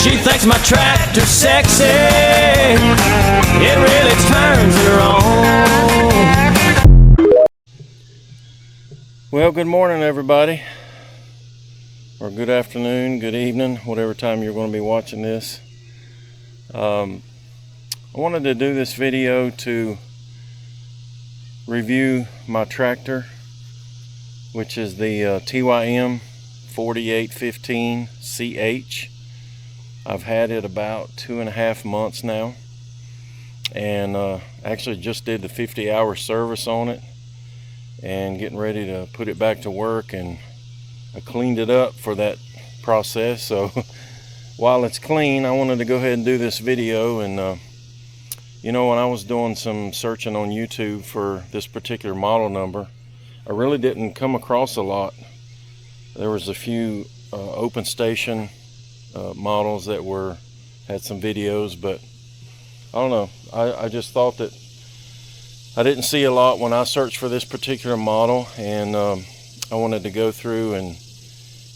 She thinks my tractor's sexy. It really turns her on. Well, good morning, everybody. Or good afternoon, good evening, whatever time you're going to be watching this. I wanted to do this video to review my tractor, which is the TYM 4815CH. I've had it about 2.5 months now, and actually just did the 50-hour service on it and getting ready to put it back to work, and I cleaned it up for that process. So while it's clean, I wanted to go ahead and do this video. And you know, when I was doing some searching on YouTube for this particular model number, I really didn't come across a lot. There was a few open station models that had some videos, but I don't know, I just thought that I didn't see a lot when I searched for this particular model, and I wanted to go through and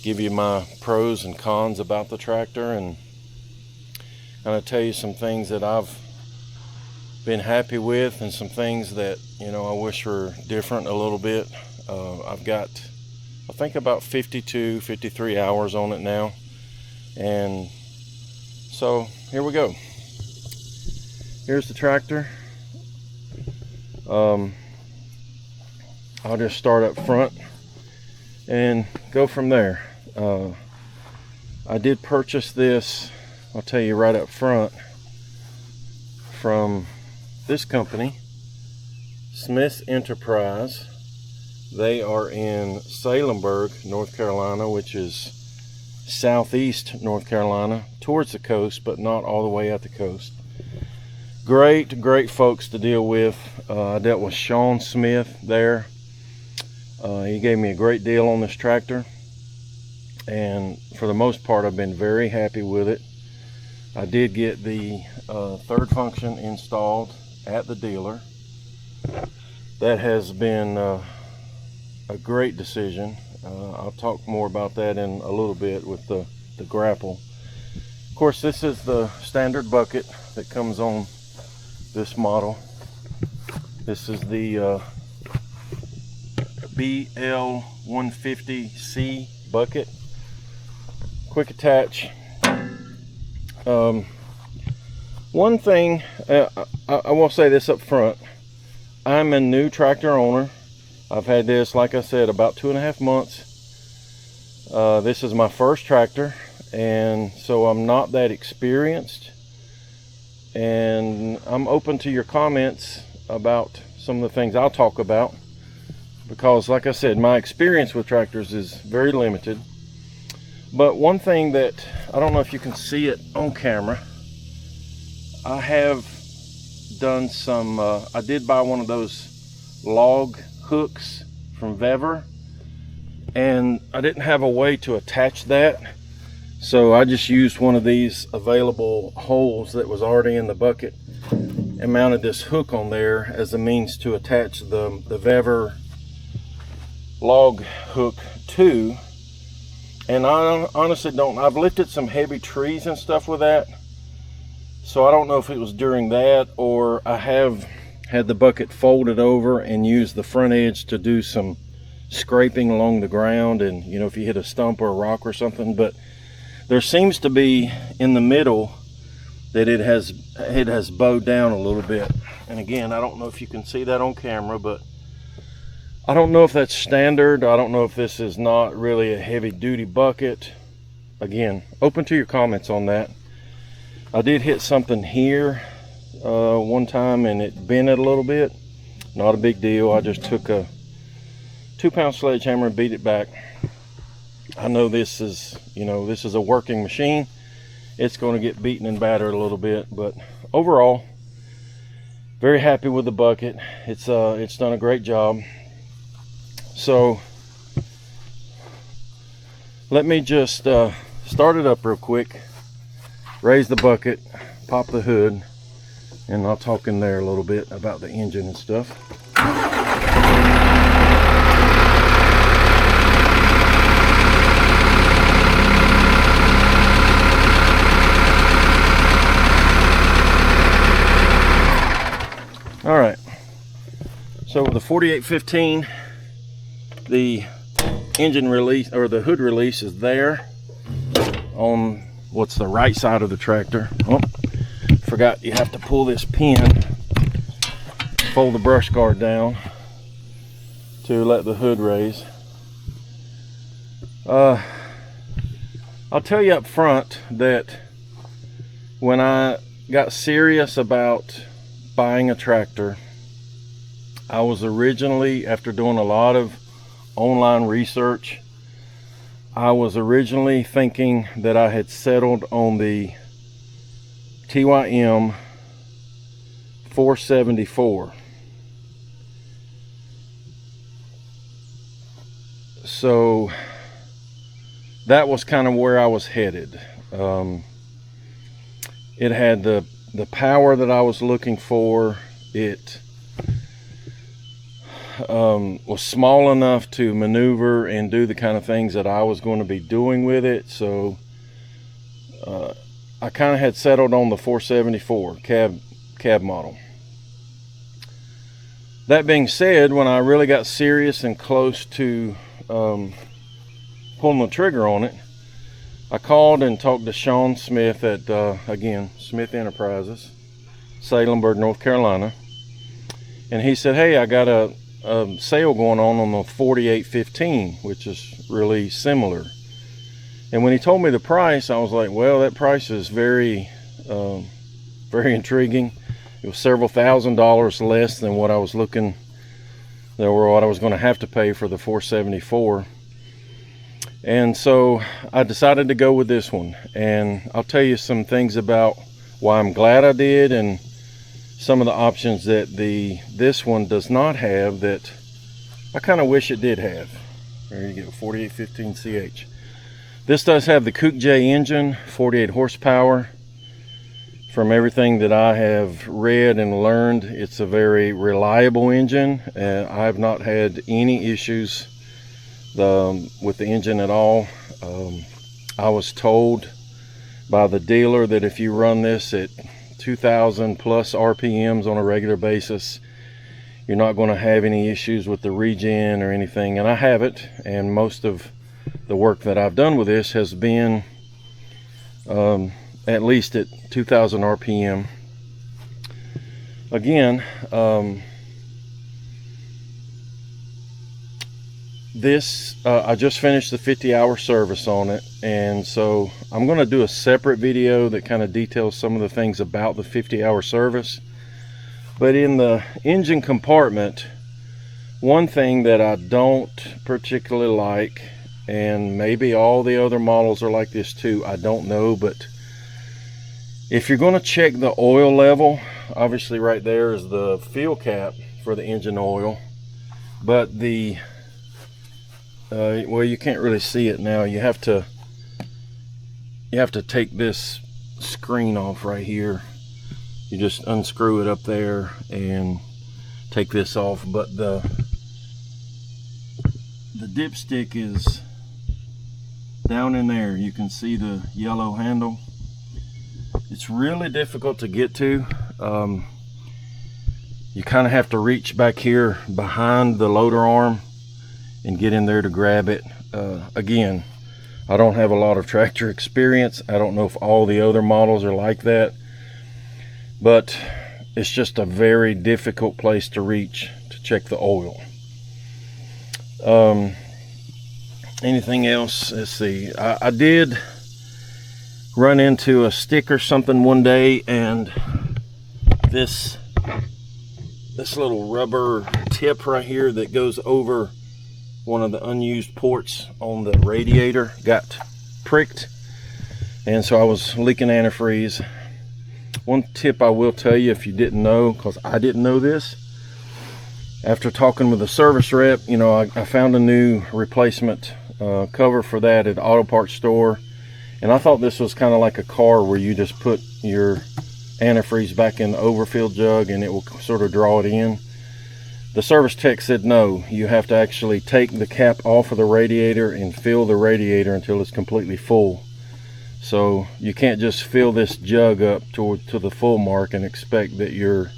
give you my pros and cons about the tractor, and kind of tell you some things that I've been happy with and some things that, you know, I wish were different a little bit. I've got, I think, about 53 hours on it now, and so here we go. Here's the tractor. I'll just start up front and go from there. I did purchase this, I'll tell you right up front, from this company, Smith Enterprise. They are in Salemburg, North Carolina, which is southeast North Carolina, towards the coast, but not all the way at the coast. Great folks to deal with. I dealt with Sean Smith there. He gave me a great deal on this tractor, and for the most part I've been very happy with it. I did get the third function installed at the dealer. That has been a great decision. I'll talk more about that in a little bit with the grapple. Of course, this is the standard bucket that comes on this model. This is the BL150C bucket, quick attach. One thing, I will say this up front, I'm a new tractor owner. I've had this, like I said, about 2.5 months. This is my first tractor, and so I'm not that experienced, and I'm open to your comments about some of the things I'll talk about, because like I said, my experience with tractors is very limited. But one thing that, I don't know if you can see it on camera, I have done some, I did buy one of those log hooks from Vever, and I didn't have a way to attach that, so I just used one of these available holes that was already in the bucket and mounted this hook on there as a means to attach the Vever log hook to. And I honestly don't, I've lifted some heavy trees and stuff with that, so I don't know if it was during that, or I have had the bucket folded over and used the front edge to do some scraping along the ground, and you know, if you hit a stump or a rock or something. But there seems to be in the middle that it has bowed down a little bit, and again, I don't know if you can see that on camera, but I don't know if that's standard. I don't know if this is not really a heavy duty bucket. Again, open to your comments on that. I did hit something here one time and it bent it a little bit. Not a big deal. I just took a 2-pound sledgehammer and beat it back. I know this is, you know, this is a working machine. It's going to get beaten and battered a little bit, but overall, very happy with the bucket. It's done a great job. So let me just start it up real quick, raise the bucket, pop the hood, and I'll talk in there a little bit about the engine and stuff. So the 4815, the engine release or the hood release is there on what's the right side of the tractor. Oh, forgot you have to pull this pin, fold the brush guard down to let the hood raise. I'll tell you up front that when I got serious about buying a tractor, I was originally, after doing a lot of online research, I was originally thinking that I had settled on the TYM 474. So that was kind of where I was headed. It had the power that I was looking for. It was small enough to maneuver and do the kind of things that I was going to be doing with it. So I kind of had settled on the 474 cab model. That being said, when I really got serious and close to pulling the trigger on it, I called and talked to Sean Smith at again, Smith Enterprises, Salemburg, North Carolina, and he said, hey, I got a sale going on the 4815, which is really similar. And when he told me the price, I was like, well, that price is very very intriguing. It was several $1,000s less than what I was looking, or what I was going to have to pay for the 474. And so I decided to go with this one, and I'll tell you some things about why I'm glad I did, and some of the options that this one does not have that I kind of wish it did have. There you go, 4815CH. This does have the Coupe J engine, 48 horsepower. From everything that I have read and learned, it's a very reliable engine, and I have not had any issues with the engine at all. I was told by the dealer that if you run this at 2,000 plus RPMs on a regular basis, you're not going to have any issues with the regen or anything, and I haven't. And most of the work that I've done with this has been at least at 2,000 RPM. Again, I just finished the 50-hour service on it, and so I'm going to do a separate video that kind of details some of the things about the 50-hour service. But in the engine compartment, one thing that I don't particularly like, and maybe all the other models are like this too, I don't know, but if you're going to check the oil level, obviously right there is the fuel cap for the engine oil, but well, you can't really see it now. You have to take this screen off right here. You just unscrew it up there and take this off, but the dipstick is down in there. You can see the yellow handle. It's really difficult to get to. You kind of have to reach back here behind the loader arm and get in there to grab it. Again, I don't have a lot of tractor experience. I don't know if all the other models are like that, but it's just a very difficult place to reach to check the oil. Anything else? Let's see. I did run into a stick or something one day, and this little rubber tip right here that goes over one of the unused ports on the radiator got pricked, and so I was leaking antifreeze. One tip I will tell you, if you didn't know, because I didn't know this, after talking with the service rep, you know, I found a new replacement cover for that at the auto parts store, and I thought this was kind of like a car where you just put your antifreeze back in the overfill jug and it will sort of draw it in. The service tech said no, you have to actually take the cap off of the radiator and fill the radiator until it's completely full. So you can't just fill this jug up to the full mark and expect that your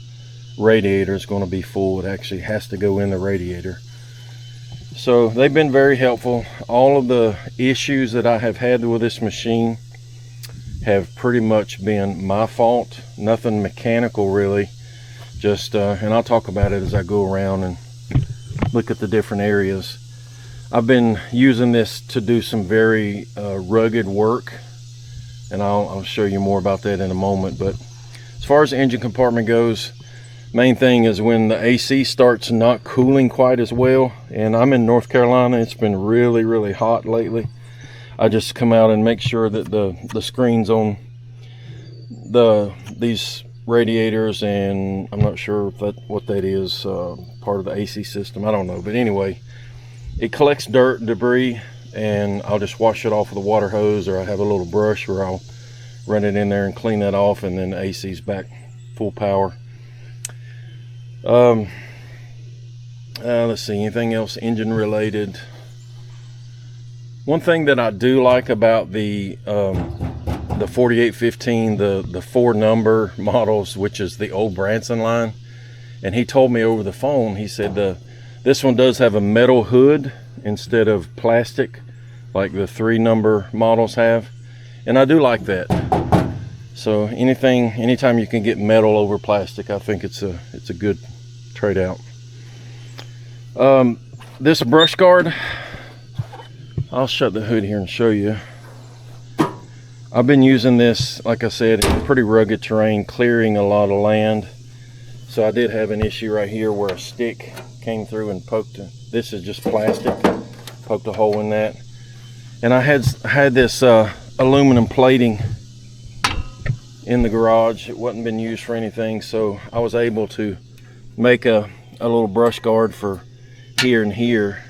radiator is going to be full. It actually has to go in the radiator. So they've been very helpful. All of the issues that I have had with this machine have pretty much been my fault. Nothing mechanical really, just and I'll talk about it as I go around and look at the different areas. I've been using this to do some very rugged work, and I'll show you more about that in a moment. But as far as the engine compartment goes, main thing is when the AC starts not cooling quite as well, and I'm in North Carolina, it's been really hot lately. I just come out and make sure that the screens on these radiators, and I'm not sure if what that is, part of the AC system, I don't know. But anyway, it collects dirt and debris, and I'll just wash it off with a water hose, or I have a little brush where I'll run it in there and clean that off, and then the AC's back full power. Let's see, anything else engine related? One thing that I do like about the 4815, the 4-number models, which is the old Branson line, and he told me over the phone, he said this one does have a metal hood instead of plastic like the 3-number models have, and I do like that. So anytime you can get metal over plastic, I think it's a good trade out. This brush guard, I'll shut the hood here and show you. I've been using this, like I said, in pretty rugged terrain, clearing a lot of land. So I did have an issue right here where a stick came through and poked this is just plastic, poked a hole in that. And I had this aluminum plating in the garage. It wasn't been used for anything, so I was able to make a little brush guard for here and here,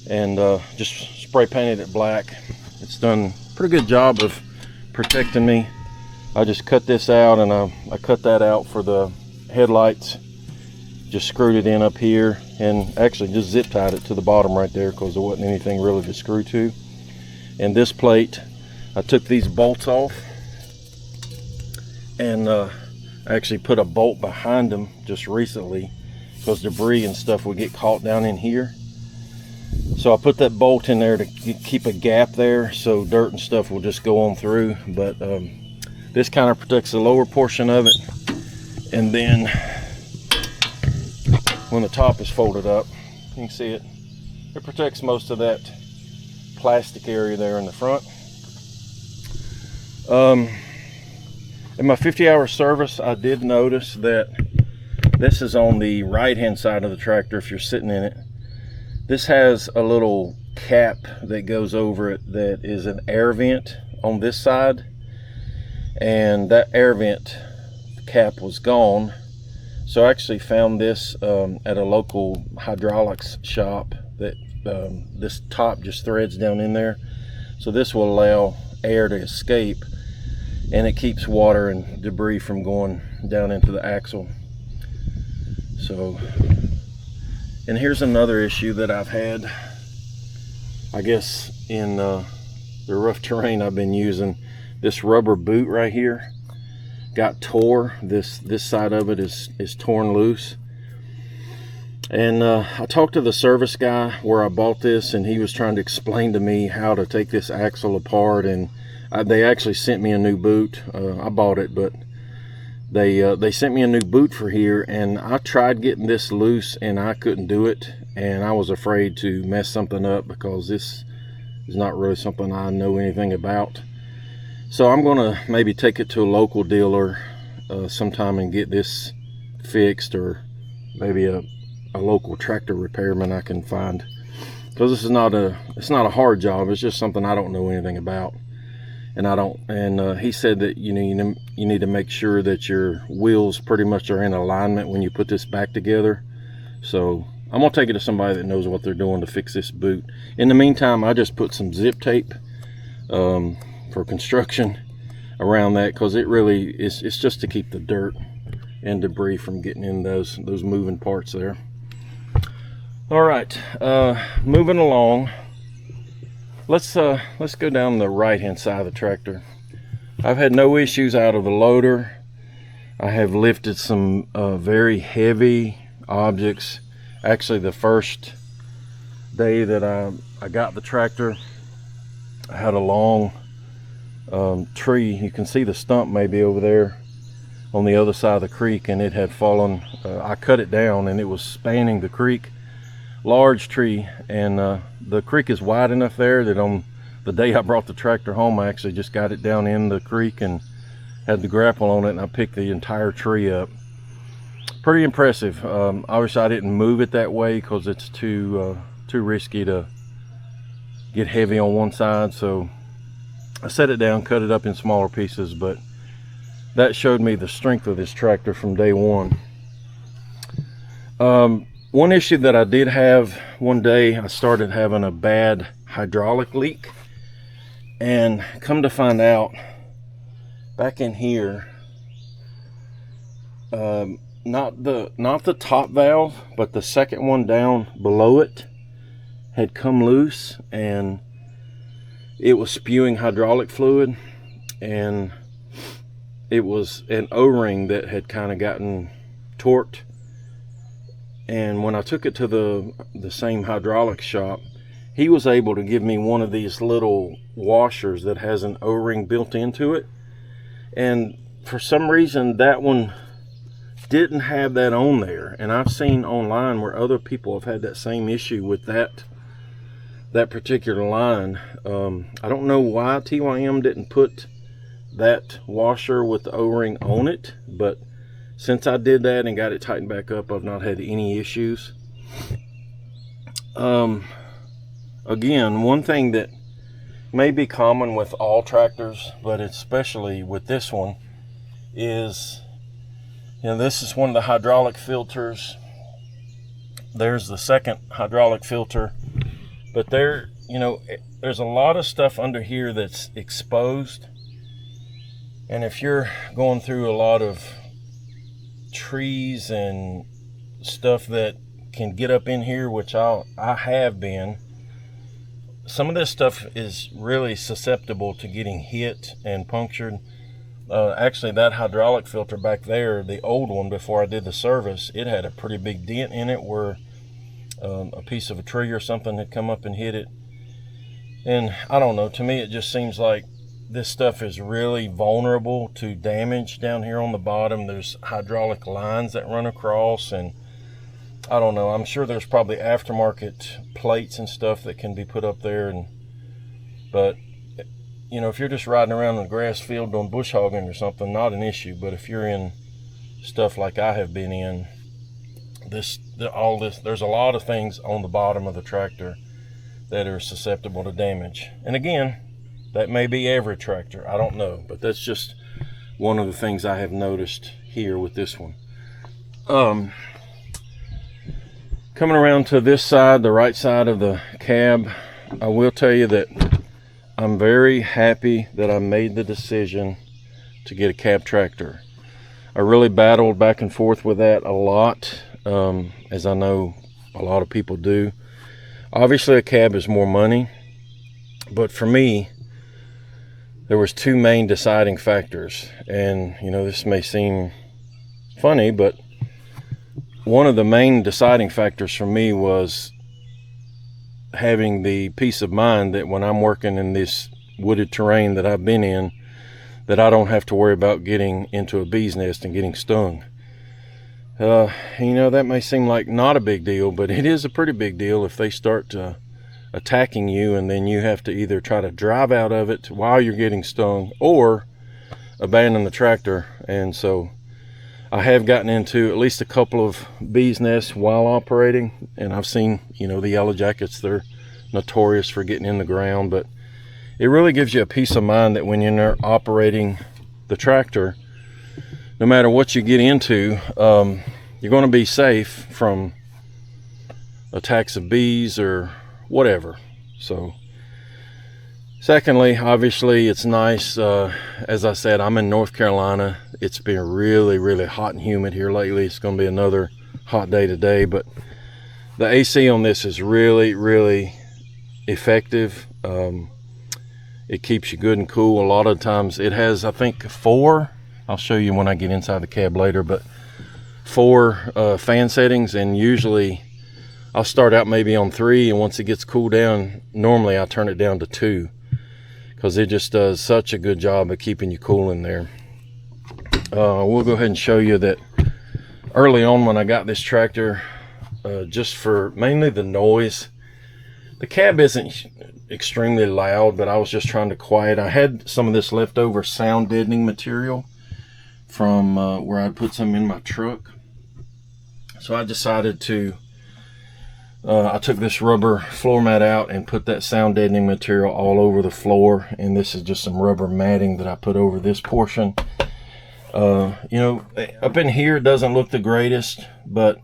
and just spray painted it black. It's done a pretty good job of protecting me. I just cut this out, and I cut that out for the headlights. Just screwed it in up here, and actually just zip tied it to the bottom right there because there wasn't anything really to screw to. And this plate, I took these bolts off, and I actually put a bolt behind them just recently because debris and stuff would get caught down in here. So I put that bolt in there to keep a gap there so dirt and stuff will just go on through. But this kind of protects the lower portion of it, and then when the top is folded up, you can see it protects most of that plastic area there in the front. In my 50-hour service, I did notice that this is on the right hand side of the tractor if you're sitting in it. This has a little cap that goes over it that is an air vent on this side, and that air vent cap was gone. So I actually found this at a local hydraulics shop, that this top just threads down in there. So this will allow air to escape, and it keeps water and debris from going down into the axle. So, and here's another issue that I've had, I guess, in the rough terrain I've been using. This rubber boot right here got tore. This side of it is torn loose. And I talked to the service guy where I bought this, and he was trying to explain to me how to take this axle apart, and they actually sent me a new boot. I bought it, but they sent me a new boot for here, and I tried getting this loose and I couldn't do it, and I was afraid to mess something up because this is not really something I know anything about. So I'm gonna maybe take it to a local dealer sometime and get this fixed, or maybe a local tractor repairman I can find, because this is it's not a hard job. It's just something I don't know anything about. And he said that you need to make sure that your wheels pretty much are in alignment when you put this back together. So I'm gonna take it to somebody that knows what they're doing to fix this boot. In the meantime, I just put some zip tape for construction around that, because it's just to keep the dirt and debris from getting in those moving parts there. All right, moving along. Let's go down the right hand side of the tractor. I've had no issues out of the loader. I have lifted some very heavy objects. Actually, the first day that I got the tractor, I had a long tree. You can see the stump maybe over there on the other side of the creek, and it had fallen. I cut it down and it was spanning the creek. Large tree, and the creek is wide enough there that on the day I brought the tractor home, I actually just got it down in the creek and had the grapple on it, and I picked the entire tree up. Pretty impressive. Obviously I didn't move it that way because it's too risky to get heavy on one side, so I set it down, cut it up in smaller pieces. But that showed me the strength of this tractor from day one. One issue that I did have one day, I started having a bad hydraulic leak, and come to find out, back in here, not the top valve, but the second one down below it had come loose, and it was spewing hydraulic fluid, and it was an O-ring that had kind of gotten torqued. And when I took it to the same hydraulic shop, he was able to give me one of these little washers that has an O-ring built into it, and for some reason that one didn't have that on there. And I've seen online where other people have had that same issue with that particular line. I don't know why TYM didn't put that washer with the O-ring on it, but since I did that and got it tightened back up, I've not had any issues. Again, one thing that may be common with all tractors, but especially with this one, is, this is one of the hydraulic filters. There's the second hydraulic filter, but there's a lot of stuff under here that's exposed. And if you're going through a lot of trees and stuff that can get up in here, which I have been, some of this stuff is really susceptible to getting hit and punctured. Actually, that hydraulic filter back there, the old one before I did the service, it had a pretty big dent in it where a piece of a tree or something had come up and hit it. And I don't know, to me it just seems like this stuff is really vulnerable to damage down here on the bottom. There's hydraulic lines that run across, and I don't know, I'm sure there's probably aftermarket plates and stuff that can be put up there, but if you're just riding around in a grass field doing bush hogging or something, not an issue. But if you're in stuff like I have been in, there's a lot of things on the bottom of the tractor that are susceptible to damage. And again, that may be every tractor, I don't know, but that's just one of the things I have noticed here with this one. Coming around to this side, the right side of the cab, I will tell you that I'm very happy that I made the decision to get a cab tractor. I really battled back and forth with that a lot, as I know a lot of people do. Obviously a cab is more money, but for me, there was two main deciding factors. And this may seem funny, but one of the main deciding factors for me was having the peace of mind that when I'm working in this wooded terrain that I've been in, that I don't have to worry about getting into a bee's nest and getting stung. That may seem like not a big deal, but it is a pretty big deal if they start attacking you, and then you have to either try to drive out of it while you're getting stung or abandon the tractor. And so I have gotten into at least a couple of bees nests while operating, and I've seen, the yellow jackets, they're notorious for getting in the ground, but it really gives you a peace of mind that when you're operating the tractor, no matter what you get into, you're going to be safe from attacks of bees or whatever. So secondly, obviously it's nice, as I said, I'm in North Carolina. It's been really, really hot and humid here lately. It's going to be another hot day today, but the AC on this is really, really effective. It keeps you good and cool. A lot of times it has, I think, 4 I'll show you when I get inside the cab later, but 4 fan settings, and usually I'll start out maybe on 3, and once it gets cooled down, normally I turn it down to 2, because it just does such a good job of keeping you cool in there. We'll go ahead and show you that early on when I got this tractor, just for mainly the noise. The cab isn't extremely loud, but I was just trying to quiet. I had some of this leftover sound deadening material from where I put some in my truck. So I decided to, I took this rubber floor mat out and put that sound deadening material all over the floor. And this is just some rubber matting that I put over this portion. You know, up in here it doesn't look the greatest, but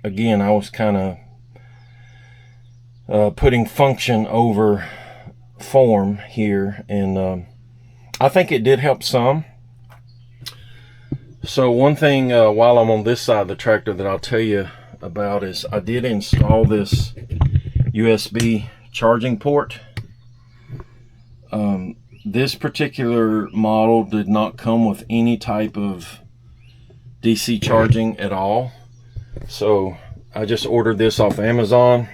again, I was kind of putting function over form here, and I think it did help some. So one thing while I'm on this side of the tractor that I'll tell you about is I did install this USB charging port. This particular model did not come with any type of DC charging at all. So I just ordered this off Amazon.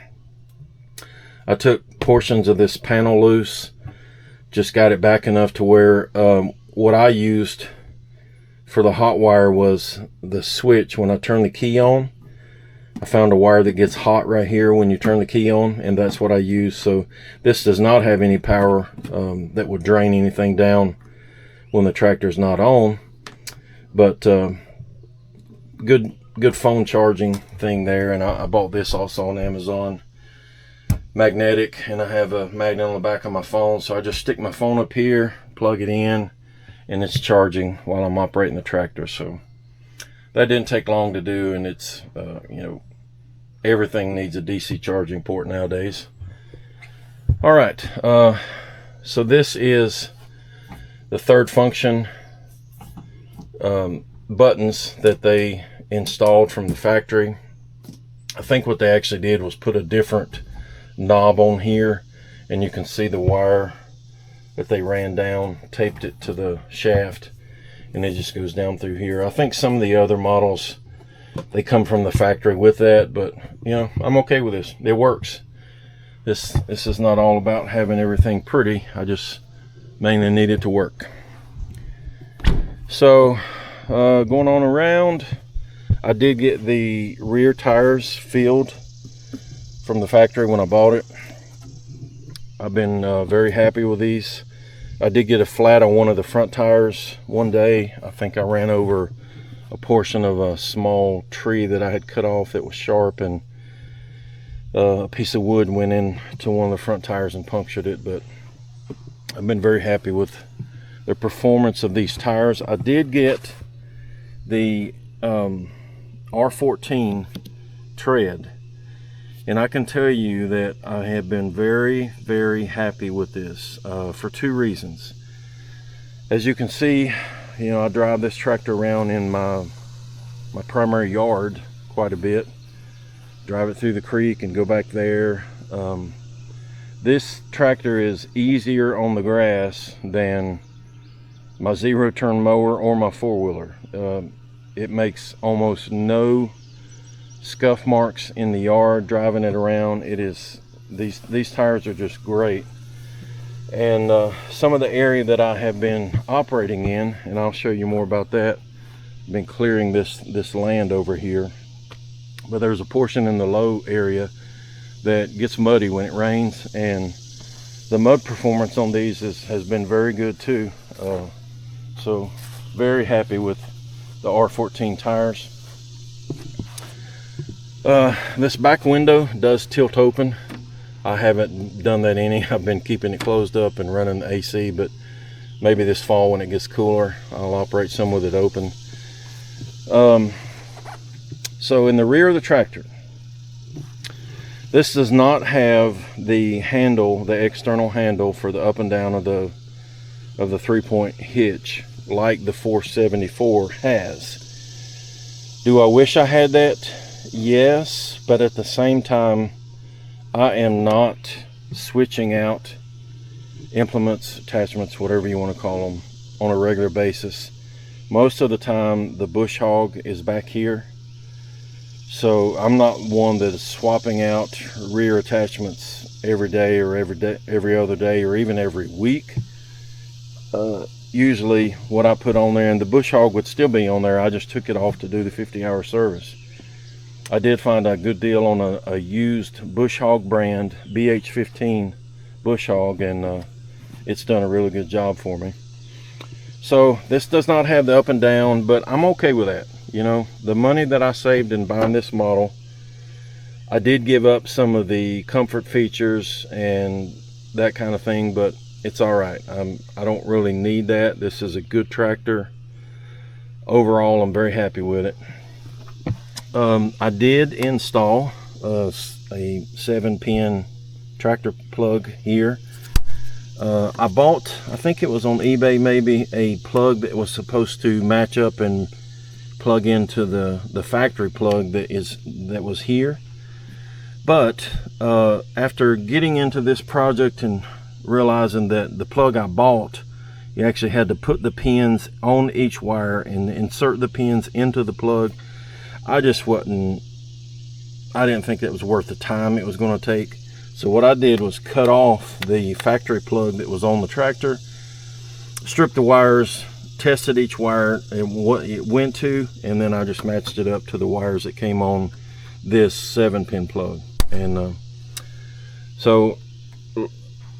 I took portions of this panel loose, just got it back enough to where what I used for the hot wire was the switch. When I turn the key on, I found a wire that gets hot right here when you turn the key on, and that's what I use. So this does not have any power that would drain anything down when the tractor's not on, but good phone charging thing there. And I bought this also on Amazon, magnetic, and I have a magnet on the back of my phone, so I just stick my phone up here, plug it in, and it's charging while I'm operating the tractor. So that didn't take long to do, and it's you know, everything needs a DC charging port nowadays. All right, so this is the third function buttons that they installed from the factory. I think what they actually did was put a different knob on here, and you can see the wire that they ran down, taped it to the shaft, and it just goes down through here. I think some of the other models, they come from the factory with that, but you know, I'm okay with this. It works. This is not all about having everything pretty. I just mainly need it to work. So going on around, I did get the rear tires filled from the factory when I bought it. I've been very happy with these. I did get a flat on one of the front tires one day. I think I ran over a portion of a small tree that I had cut off that was sharp, and a piece of wood went into one of the front tires and punctured it. But I've been very happy with the performance of these tires. I did get the R14 tread, and I can tell you that I have been very, very happy with this for 2 reasons. As you can see, you know, I drive this tractor around in my primary yard quite a bit. Drive it through the creek and go back there. This tractor is easier on the grass than my 0-turn mower or my 4-wheeler. It makes almost no scuff marks in the yard driving it around. It is, these tires are just great. And some of the area that I have been operating in, and I'll show you more about that, I've been clearing this land over here, but there's a portion in the low area that gets muddy when it rains, and the mud performance on these has been very good too. So very happy with the R14 tires. This back window does tilt open. I haven't done that any. I've been keeping it closed up and running the AC, but maybe this fall when it gets cooler, I'll operate some with it open. So in the rear of the tractor, this does not have the handle, the external handle for the up and down of the 3-point hitch like the 474 has. Do I wish I had that? Yes, but at the same time, I am not switching out implements, attachments, whatever you want to call them, on a regular basis Most of the time the bush hog is back here, so I'm not one that is swapping out rear attachments every day or every other day or even every week. Usually what I put on there, and the bush hog would still be on there, I just took it off to do the 50-hour service. I did find a good deal on a used bush hog brand BH15 bush hog, and it's done a really good job for me. So this does not have the up and down, but I'm okay with that. You know, the money that I saved in buying this model, I did give up some of the comfort features and that kind of thing, but it's all right. I don't really need that. This is a good tractor. Overall, I'm very happy with it. I did install a 7-pin tractor plug here. I bought, I think it was on eBay maybe, a plug that was supposed to match up and plug into the factory plug that was here. But after getting into this project and realizing that the plug I bought, you actually had to put the pins on each wire and insert the pins into the plug, I didn't think that was worth the time it was going to take. So what I did was cut off the factory plug that was on the tractor, stripped the wires, tested each wire and what it went to, and then I just matched it up to the wires that came on this 7-pin plug. And so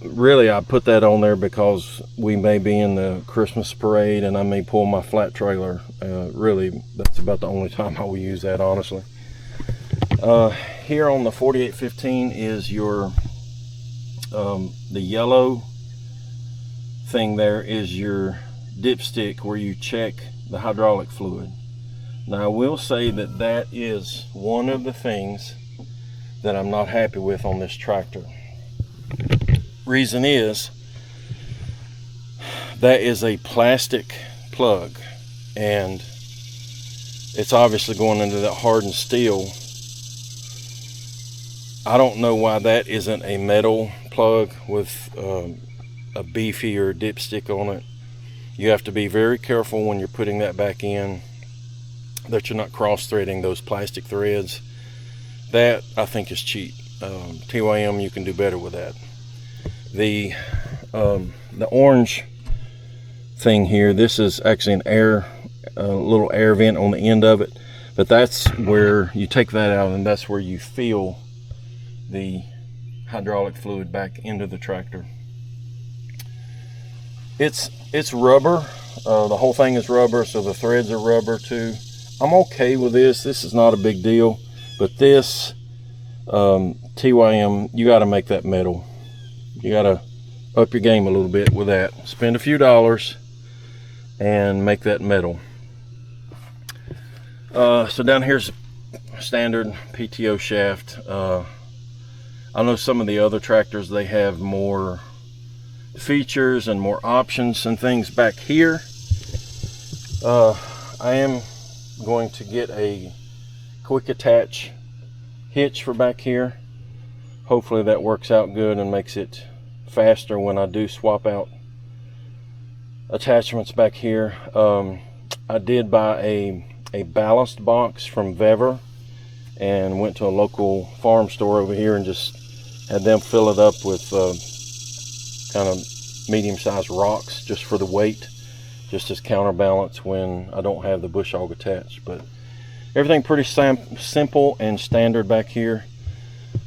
really I put that on there because we may be in the Christmas parade and I may pull my flat trailer. Really, that's about the only time I will use that, honestly. Here on the 4815 is your the yellow thing there is your dipstick where you check the hydraulic fluid. Now I will say that that is one of the things that I'm not happy with on this tractor. Reason is that is a plastic plug and it's obviously going into that hardened steel. I don't know why that isn't a metal plug with a beefier dipstick on it. You have to be very careful when you're putting that back in that you're not cross-threading those plastic threads. That I think is cheap. TYM, you can do better with that. The orange thing here, this is actually a little air vent on the end of it, but that's where you take that out and that's where you fill the hydraulic fluid back into the tractor. It's rubber. The whole thing is rubber, so the threads are rubber too. I'm okay with this. This is not a big deal, but this TYM, you got to make that metal. You got to up your game a little bit with that. Spend a few dollars and make that metal. So down here's a standard PTO shaft. I know some of the other tractors, they have more features and more options and things back here. I am going to get a quick attach hitch for back here. Hopefully that works out good and makes it faster when I do swap out attachments back here. I did buy a ballast box from Vever and went to a local farm store over here and just had them fill it up with kind of medium-sized rocks just for the weight, just as counterbalance when I don't have the bush hog attached. But everything pretty simple and standard back here.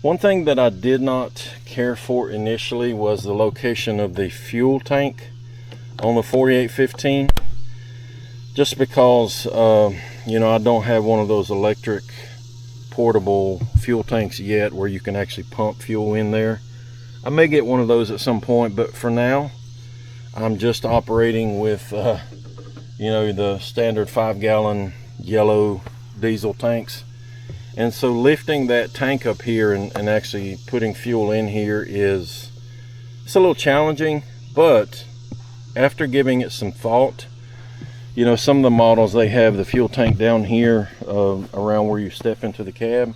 One thing that I did not care for initially was the location of the fuel tank on the 4815, just because you know, I don't have one of those electric portable fuel tanks yet where you can actually pump fuel in there. I may get one of those at some point, but for now I'm just operating with you know, the standard 5-gallon yellow diesel tanks. And so lifting that tank up here and actually putting fuel in here it's a little challenging, but after giving it some thought, you know, some of the models, they have the fuel tank down here around where you step into the cab.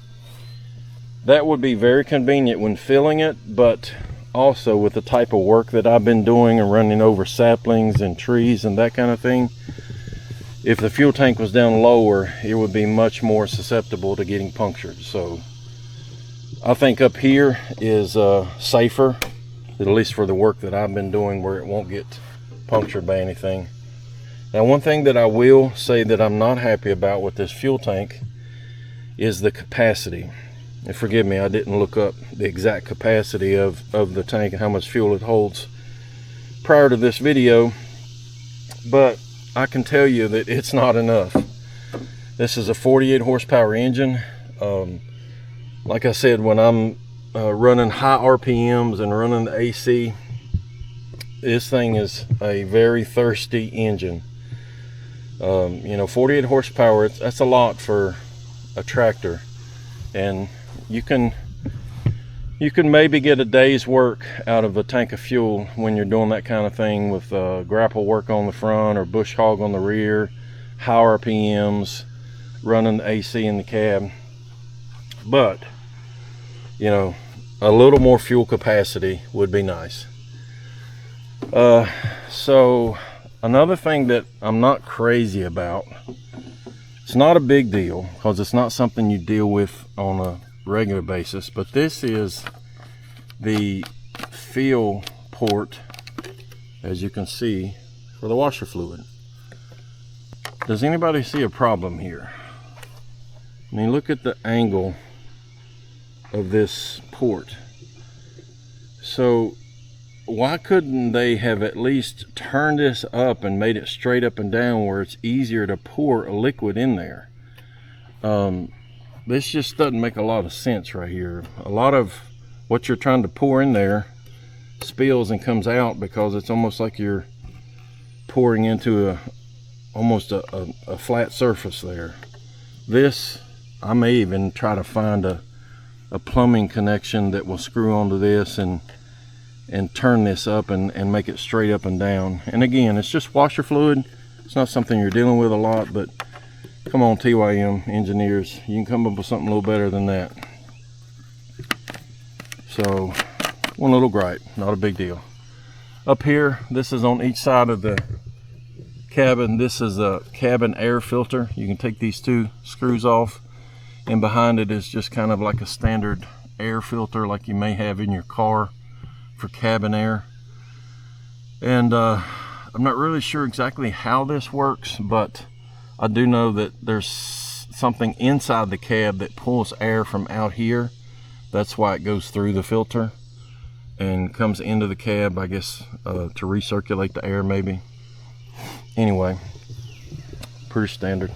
That would be very convenient when filling it, but also with the type of work that I've been doing and running over saplings and trees and that kind of thing, if the fuel tank was down lower, it would be much more susceptible to getting punctured. So I think up here is safer, at least for the work that I've been doing, where it won't get punctured by anything. Now, one thing that I will say that I'm not happy about with this fuel tank is the capacity. And forgive me, I didn't look up the exact capacity of the tank and how much fuel it holds prior to this video, but I can tell you that it's not enough. This is a 48 horsepower engine. Like I said, when I'm running high RPMs and running the AC, this thing is a very thirsty engine. You know, 48 horsepower, that's a lot for a tractor, and you can maybe get a day's work out of a tank of fuel when you're doing that kind of thing with grapple work on the front or bush hog on the rear, high RPMs, running the AC in the cab. But you know, a little more fuel capacity would be nice. So another thing that I'm not crazy about, it's not a big deal because it's not something you deal with on a regular basis, but this is the fill port, as you can see, for the washer fluid. Does anybody see a problem here? I mean, look at the angle of this port. So why couldn't they have at least turned this up and made it straight up and down where it's easier to pour a liquid in there? This just doesn't make a lot of sense right here. A lot of what you're trying to pour in there spills and comes out because it's almost like you're pouring into almost a flat surface there. This, I may even try to find a plumbing connection that will screw onto this and turn this up and make it straight up and down. And again, it's just washer fluid. It's not something you're dealing with a lot, but come on, TYM engineers, you can come up with something a little better than that. So one little gripe, not a big deal. Up here, this is on each side of the cabin. This is a cabin air filter. You can take these two screws off, and behind it is just kind of like a standard air filter like you may have in your car for cabin air. And I'm not really sure exactly how this works, but I do know that there's something inside the cab that pulls air from out here. That's why it goes through the filter and comes into the cab, I guess, to recirculate the air maybe. Anyway, pretty standard.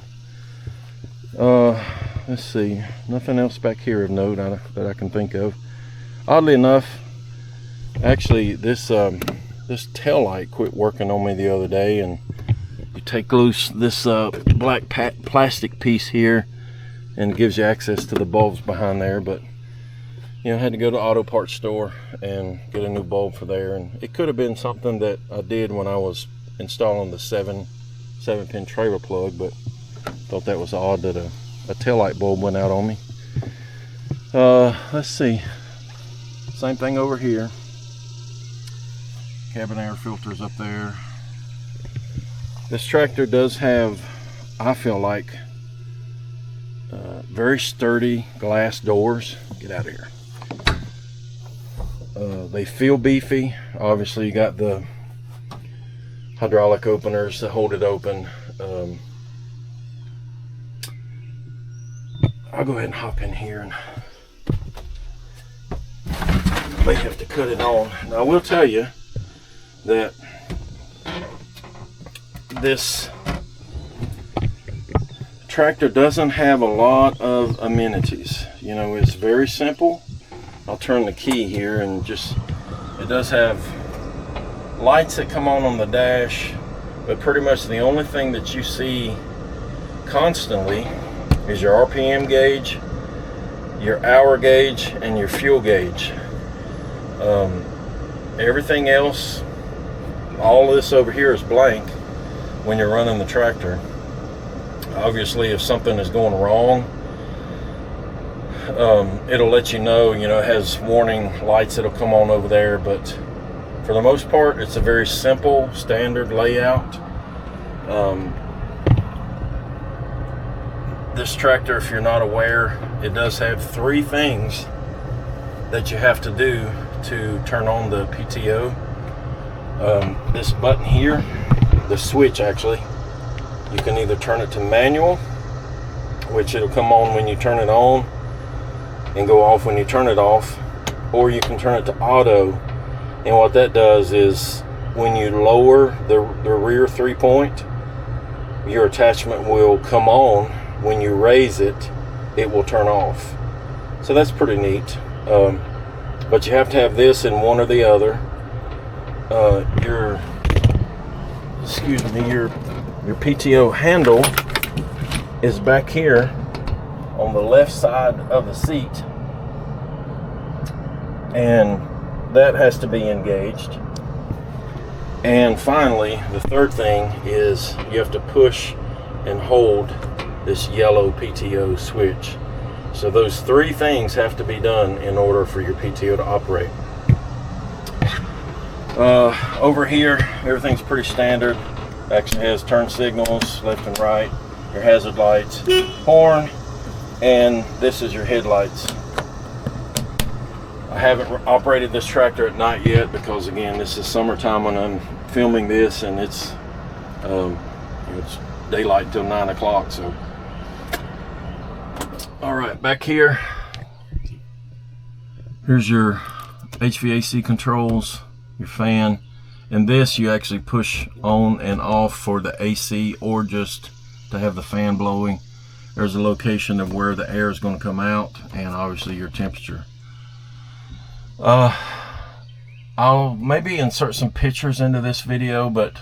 Let's see, nothing else back here of note that I can think of. Oddly enough, actually this tail light quit working on me the other day, and you take loose this black plastic piece here and it gives you access to the bulbs behind there. But you know, I had to go to the auto parts store and get a new bulb for there, and it could have been something that I did when I was installing the 7-pin trailer plug, but thought that was odd that a tail light bulb went out on me. Let's see, same thing over here. Cabin air filters up there. This tractor does have, I feel like, very sturdy glass doors. Get out of here. They feel beefy. Obviously you got the hydraulic openers to hold it open. I'll go ahead and hop in here, and I may have to cut it on. Now I will tell you that this tractor doesn't have a lot of amenities. You know, it's very simple. I'll turn the key here, and just, it does have lights that come on the dash, but pretty much the only thing that you see constantly is your RPM gauge, your hour gauge, and your fuel gauge. Everything else, all this over here is blank when you're running the tractor. Obviously, if something is going wrong, it'll let you know. You know, it has warning lights that'll come on over there, but for the most part, it's a very simple, standard layout. this tractor, if you're not aware, it does have 3 things that you have to do to turn on the PTO. This button here, the switch actually, you can either turn it to manual, which it'll come on when you turn it on and go off when you turn it off, or you can turn it to auto. And what that does is when you lower the rear 3-point, your attachment will come on. When you raise it, it will turn off. So that's pretty neat. But you have to have this in one or the other. Your PTO handle is back here on the left side of the seat, and that has to be engaged. And finally, the third thing is you have to push and hold this yellow PTO switch. So those 3 things have to be done in order for your PTO to operate. Over here, everything's pretty standard. Actually has turn signals left and right, your hazard lights, horn, and this is your headlights. I haven't operated this tractor at night yet because, again, this is summertime when I'm filming this, and it's daylight till 9 o'clock. So, all right, back here, here's your HVAC controls, your fan, and this you actually push on and off for the AC or just to have the fan blowing. There's a location of where the air is going to come out, and obviously your temperature. I'll maybe insert some pictures into this video, but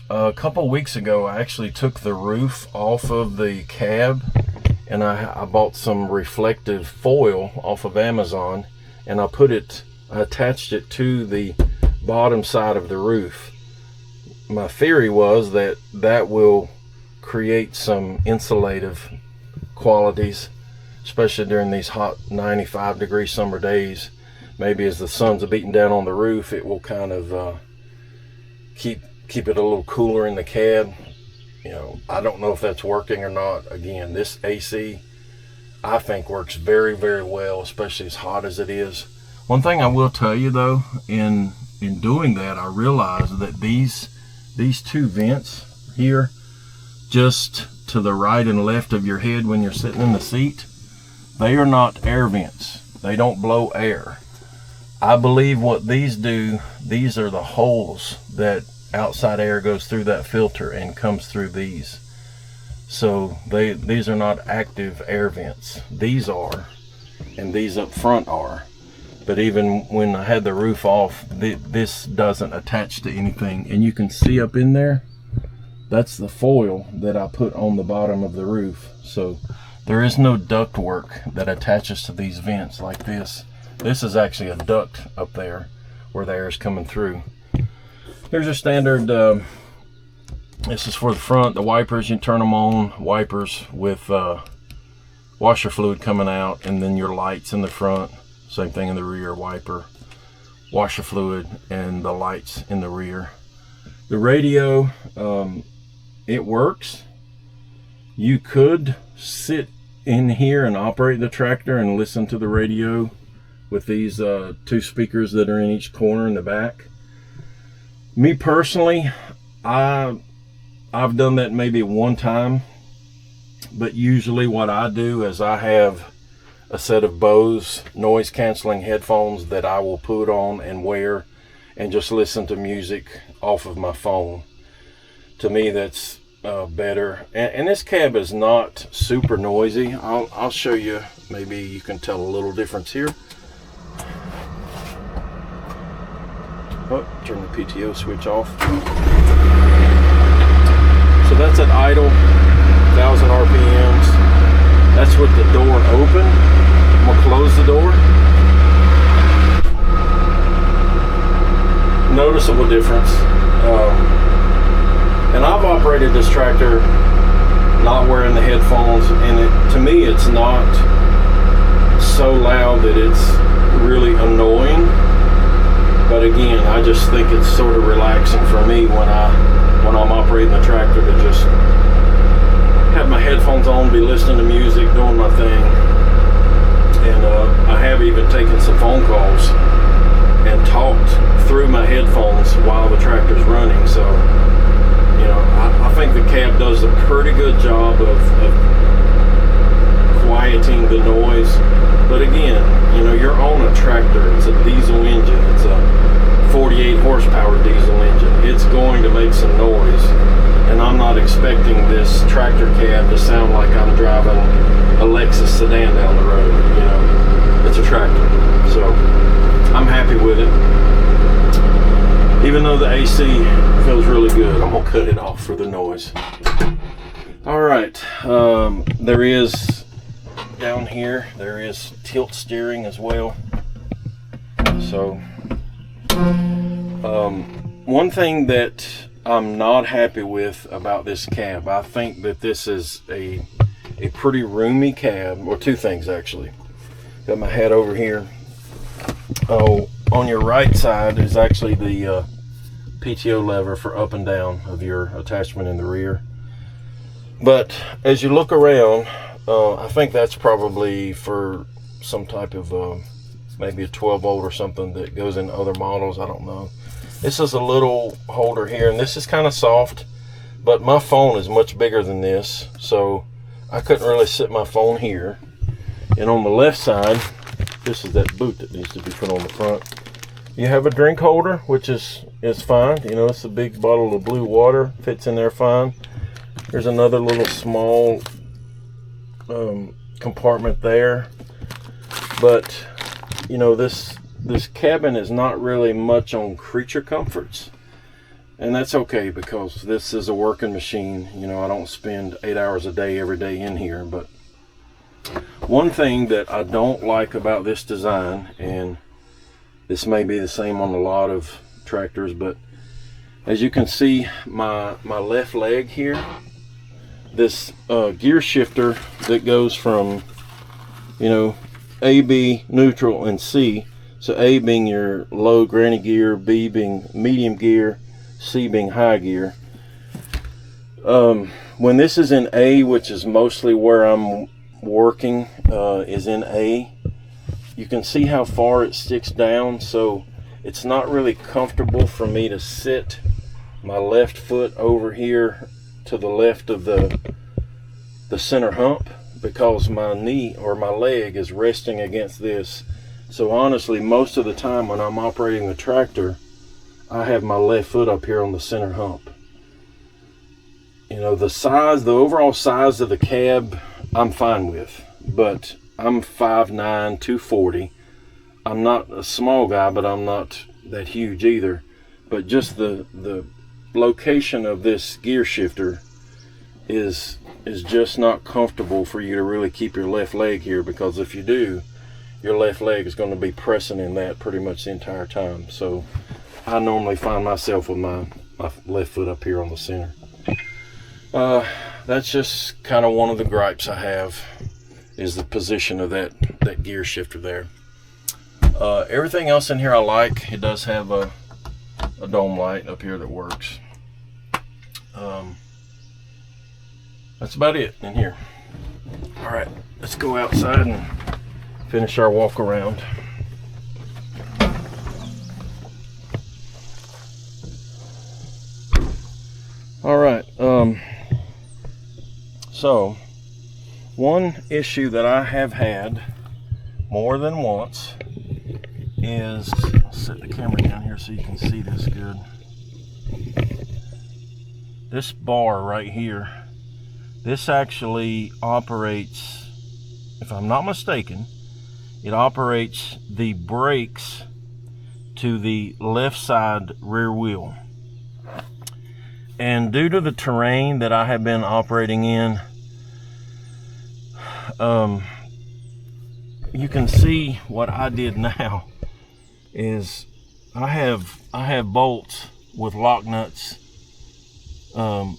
a couple weeks ago I actually took the roof off of the cab, and I bought some reflective foil off of Amazon, and I attached it to the bottom side of the roof. My theory was that that will create some insulative qualities, especially during these hot 95-degree summer days. Maybe as the sun's beating down on the roof, it will kind of keep it a little cooler in the cab. You know, I don't know if that's working or not. Again, this AC, I think, works very, very well, especially as hot as it is. One thing I will tell you though, in doing that, I realized that these 2 vents here, just to the right and left of your head when you're sitting in the seat, they are not air vents. They don't blow air. I believe what these do, these are the holes that outside air goes through that filter and comes through these. So these are not active air vents. These are, and these up front are. But even when I had the roof off, this doesn't attach to anything. And you can see up in there, that's the foil that I put on the bottom of the roof. So there is no duct work that attaches to these vents like this. This is actually a duct up there where the air is coming through. Here's your standard, this is for the front, the wipers. You turn them on, wipers with washer fluid coming out, and then your lights in the front. Same thing in the rear, wiper, washer fluid, and the lights in the rear. The radio, it works. You could sit in here and operate the tractor and listen to the radio with these 2 speakers that are in each corner in the back. Me personally, I've done that maybe one time, but usually what I do is I have a set of Bose noise canceling headphones that I will put on and wear and just listen to music off of my phone. To me, that's better. And this cab is not super noisy. I'll show you. Maybe you can tell a little difference here. Oh, turn the PTO switch off. So that's at idle, 1,000 RPMs. That's with the door open. I'm gonna close the door. Noticeable difference. And I've operated this tractor not wearing the headphones, and to me it's not so loud that it's really annoying. But again, I just think it's sort of relaxing for me when I'm operating the tractor to just have my headphones on, be listening to music, doing my thing. And I have even taken some phone calls and talked through my headphones while the tractor's running. So, you know, I think the cab does a pretty good job of quieting the noise. But again, you know, you're on a tractor. It's a diesel engine. It's a 48 horsepower diesel engine. It's going to make some noise. And I'm not expecting this tractor cab to sound like I'm driving a Lexus sedan down the road. You know, it's a tractor. So I'm happy with it. Even though the AC feels really good, I'm gonna cut it off for the noise. All right, there is down here, there is tilt steering as well. So one thing that I'm not happy with about this cab, I think that this is a pretty roomy cab, or two things actually. Got my hat over here. Oh, on your right side is actually the PTO lever for up and down of your attachment in the rear. But as you look around, I think that's probably for some type of maybe a 12 volt or something that goes in other models. I don't know. This is a little holder here, and this is kind of soft, but my phone is much bigger than this, so I couldn't really sit my phone here. And on the left side, this is that boot that needs to be put on the front. You have a drink holder, which is fine. You know, it's a big bottle of blue water, fits in there fine. There's another little small compartment there. But, you know, this cabin is not really much on creature comforts. And that's okay, because this is a working machine. You know, I don't spend 8 hours a day every day in here. But one thing that I don't like about this design, and this may be the same on a lot of tractors, but as you can see, my left leg here, this gear shifter that goes from, you know, A, B, neutral, and C. So A being your low granny gear, B being medium gear, C being high gear. When this is in A, which is mostly where I'm working, is in A, you can see how far it sticks down, so it's not really comfortable for me to sit my left foot over here to the left of the center hump, because my knee or my leg is resting against this. So honestly, most of the time when I'm operating the tractor, I have my left foot up here on the center hump. You know, the overall size of the cab, I'm fine with, but I'm 5'9", 240. I'm not a small guy, but I'm not that huge either. But just the location of this gear shifter is just not comfortable for you to really keep your left leg here, because if you do, your left leg is going to be pressing in that pretty much the entire time. So I normally find myself with my left foot up here on the center. That's just kind of one of the gripes I have, is the position of that gear shifter there. Everything else in here I like. It does have a dome light up here that works. That's about it in here. All right, let's go outside and finish our walk around. All right, so one issue that I have had more than once is, I'll set the camera down here so you can see this good. This bar right here, this actually operates, if I'm not mistaken, it operates the brakes to the left side rear wheel. And due to the terrain that I have been operating in, you can see what I did now is I have bolts with lock nuts on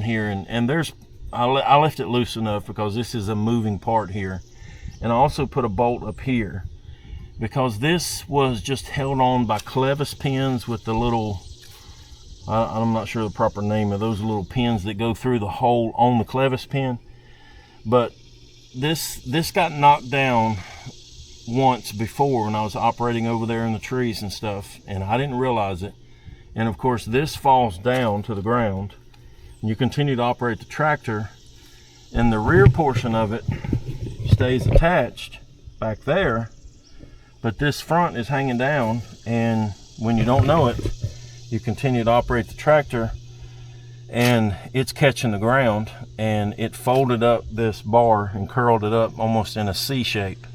here, and there's I left it loose enough because this is a moving part here, and I also put a bolt up here because this was just held on by clevis pins with the little I'm not sure the proper name of those little pins that go through the hole on the clevis pin. But this got knocked down once before when I was operating over there in the trees and stuff, and I didn't realize it. And of course this falls down to the ground, and you continue to operate the tractor, and the rear portion of it stays attached back there, but this front is hanging down, and when you don't know it, you continue to operate the tractor and it's catching the ground, and it folded up this bar and curled it up almost in a C shape.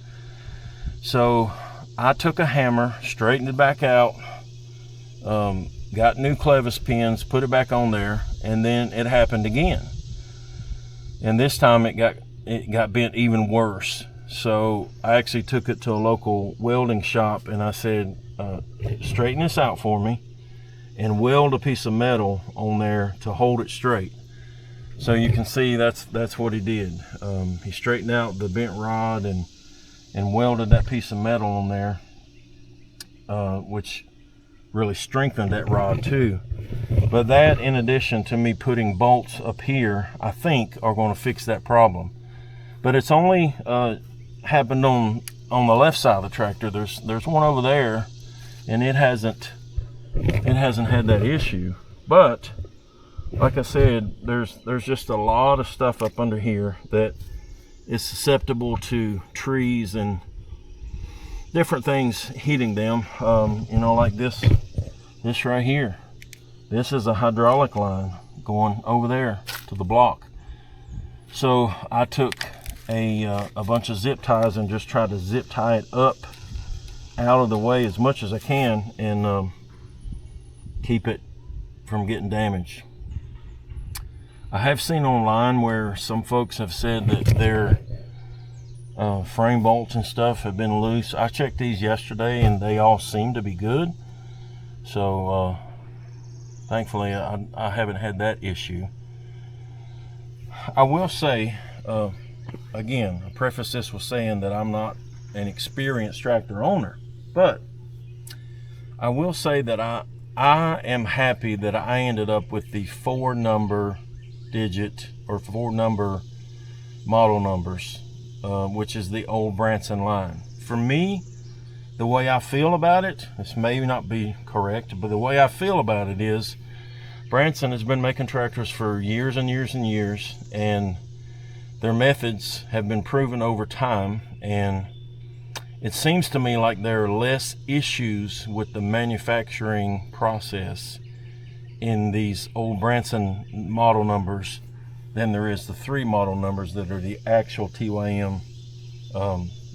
So I took a hammer, straightened it back out, got new clevis pins, put it back on there, and then it happened again. And this time it got bent even worse. So I actually took it to a local welding shop, and I said, straighten this out for me and weld a piece of metal on there to hold it straight. So you can see that's what he did. He straightened out the bent rod and welded that piece of metal on there, which really strengthened that rod too. But that, in addition to me putting bolts up here, I think are going to fix that problem. But it's only happened on the left side of the tractor. There's one over there, and it hasn't had that issue. But like I said, there's just a lot of stuff up under here that is susceptible to trees and different things hitting them. You know, like this right here. This is a hydraulic line going over there to the block. So I took a bunch of zip ties and just tried to zip tie it up out of the way as much as I can, and keep it from getting damaged. I have seen online where some folks have said that their frame bolts and stuff have been loose. I checked these yesterday and they all seem to be good. So thankfully I haven't had that issue. I will say, again, I preface this with saying that I'm not an experienced tractor owner, but I will say that I am happy that I ended up with the 4-number digit or 4-number model numbers, which is the old Branson line. For me, the way I feel about it, this may not be correct, but the way I feel about it is Branson has been making tractors for years and years and years, and their methods have been proven over time, and it seems to me like there are less issues with the manufacturing process in these old Branson model numbers than there is the 3 model numbers that are the actual TYM